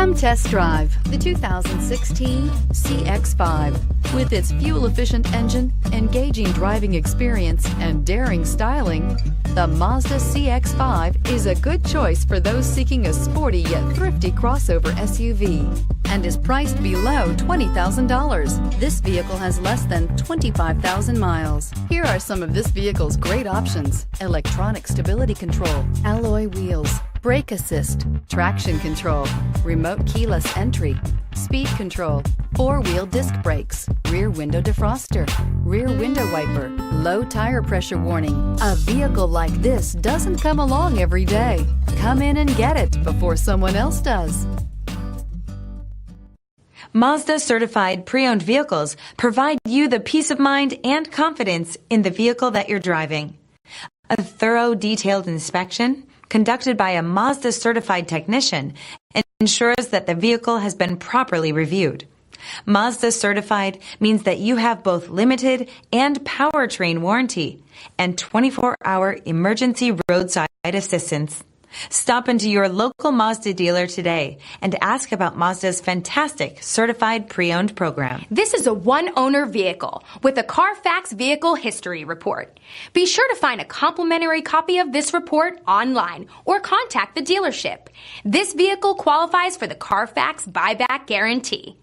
Come test drive the 2016 CX-5. With its fuel-efficient engine, engaging driving experience, and daring styling, the Mazda CX-5 is a good choice for those seeking a sporty yet thrifty crossover SUV and is priced below $20,000. This vehicle has less than 25,000 miles. Here are some of this vehicle's great options: electronic stability control, alloy wheels, brake assist, traction control, remote keyless entry, speed control, four-wheel disc brakes, rear window defroster, rear window wiper, low tire pressure warning. A vehicle like this doesn't come along every day. Come in and get it before someone else does. Mazda certified pre-owned vehicles provide you the peace of mind and confidence in the vehicle that you're driving. A thorough, detailed inspection conducted by a Mazda certified technician ensures that the vehicle has been properly reviewed. Mazda certified means that you have both limited and powertrain warranty and 24-hour emergency roadside assistance. Stop into your local Mazda dealer today and ask about Mazda's fantastic certified pre-owned program. This is a one-owner vehicle with a CARFAX Vehicle History Report. Be sure to find a complimentary copy of this report online or contact the dealership. This vehicle qualifies for the CARFAX Buyback Guarantee.